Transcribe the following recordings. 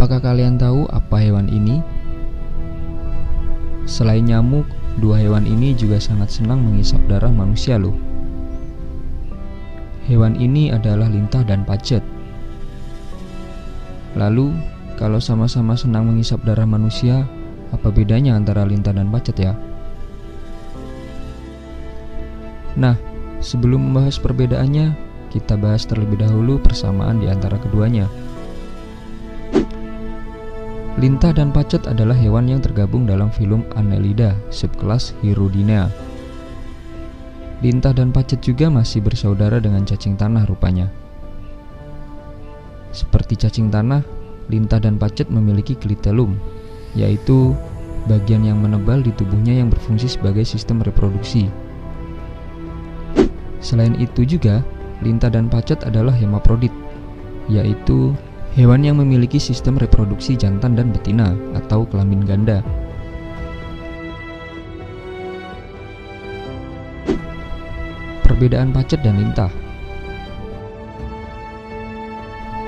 Apakah kalian tahu apa hewan ini? Selain nyamuk, dua hewan ini juga sangat senang menghisap darah manusia loh. Hewan ini adalah lintah dan pacet. Lalu, kalau sama-sama senang menghisap darah manusia, apa bedanya antara lintah dan pacet ya? Nah, sebelum membahas perbedaannya, kita bahas terlebih dahulu persamaan di antara keduanya. Lintah dan pacet adalah hewan yang tergabung dalam filum Annelida, subkelas Hirudinea. Lintah dan pacet juga masih bersaudara dengan cacing tanah rupanya. Seperti cacing tanah, lintah dan pacet memiliki klitelum, yaitu bagian yang menebal di tubuhnya yang berfungsi sebagai sistem reproduksi. Selain itu juga, lintah dan pacet adalah hemaprodit, yaitu hewan yang memiliki sistem reproduksi jantan dan betina atau kelamin ganda. Perbedaan pacet dan lintah.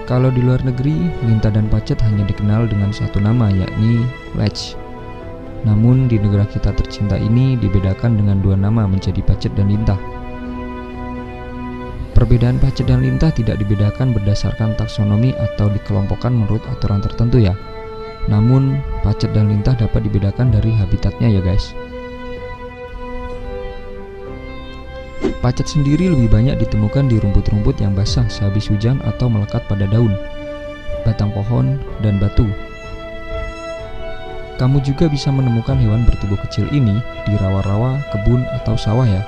Kalau di luar negeri, lintah dan pacet hanya dikenal dengan satu nama, yakni lech. Namun di negara kita tercinta ini dibedakan dengan dua nama menjadi pacet dan lintah. Perbedaan pacet dan lintah tidak dibedakan berdasarkan taksonomi atau dikelompokkan menurut aturan tertentu ya. Namun, pacet dan lintah dapat dibedakan dari habitatnya ya guys. Pacet sendiri lebih banyak ditemukan di rumput-rumput yang basah sehabis hujan atau melekat pada daun, batang pohon, dan batu. Kamu juga bisa menemukan hewan bertubuh kecil ini di rawa-rawa, kebun, atau sawah ya.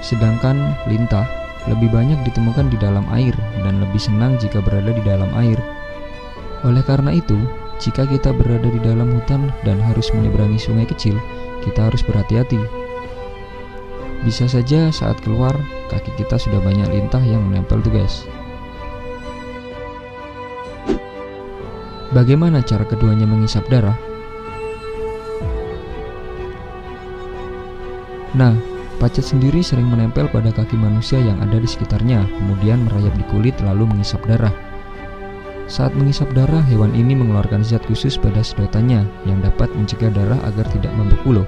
Sedangkan lintah lebih banyak ditemukan di dalam air dan lebih senang jika berada di dalam air. Oleh karena itu, jika kita berada di dalam hutan dan harus menyeberangi sungai kecil, kita harus berhati-hati. Bisa saja saat keluar, kaki kita sudah banyak lintah yang menempel tuh guys. Bagaimana cara keduanya menghisap darah? Nah, pacet sendiri sering menempel pada kaki manusia yang ada di sekitarnya, kemudian merayap di kulit lalu menghisap darah. Saat menghisap darah, hewan ini mengeluarkan zat khusus pada sedotannya yang dapat mencegah darah agar tidak membeku loh.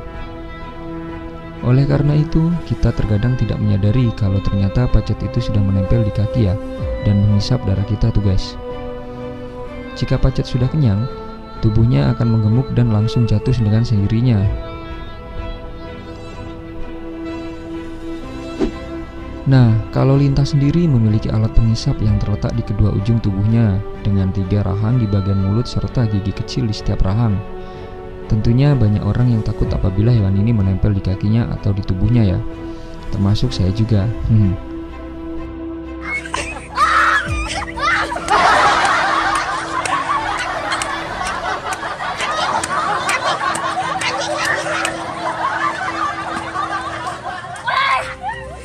Oleh karena itu, kita terkadang tidak menyadari kalau ternyata pacet itu sudah menempel di kaki ya, dan menghisap darah kita tuh guys. Jika pacet sudah kenyang, tubuhnya akan menggemuk dan langsung jatuh dengan sendirinya. Nah, kalau lintah sendiri memiliki alat penghisap yang terletak di kedua ujung tubuhnya dengan 3 rahang di bagian mulut serta gigi kecil di setiap rahang. Tentunya banyak orang yang takut apabila hewan ini menempel di kakinya atau di tubuhnya ya, termasuk saya juga.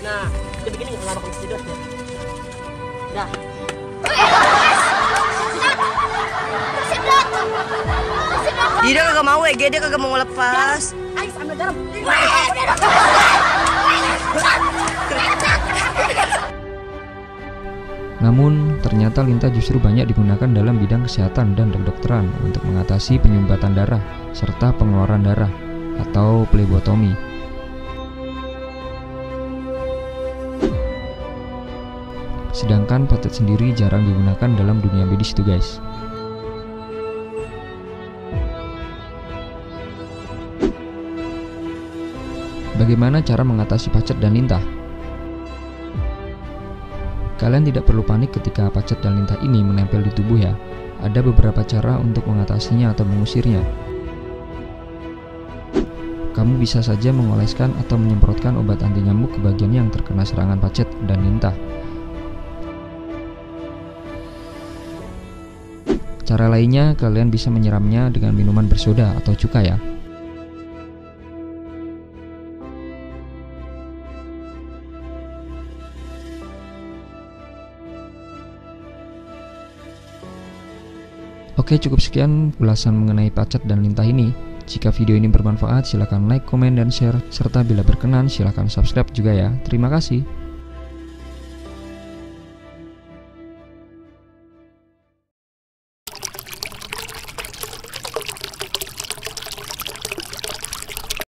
Nah, dia begini nggak bakal tidur ya. Dah. Dia kagak mau dia kagak mau ngelepas. Ayo ambil garam. Namun, ternyata lintah justru banyak digunakan dalam bidang kesehatan dan kedokteran untuk mengatasi penyumbatan darah serta pengeluaran darah atau plebotomi. Sedangkan pacet sendiri jarang digunakan dalam dunia medis tuh guys. Bagaimana cara mengatasi pacet dan lintah? Kalian tidak perlu panik ketika pacet dan lintah ini menempel di tubuh ya. Ada beberapa cara untuk mengatasinya atau mengusirnya. Kamu bisa saja mengoleskan atau menyemprotkan obat anti nyamuk ke bagian yang terkena serangan pacet dan lintah. Cara lainnya, kalian bisa menyiramnya dengan minuman bersoda atau cuka ya. Oke, cukup sekian ulasan mengenai pacet dan lintah ini. Jika video ini bermanfaat, silakan like, komen, dan share. Serta bila berkenan, silakan subscribe juga ya. Terima kasih.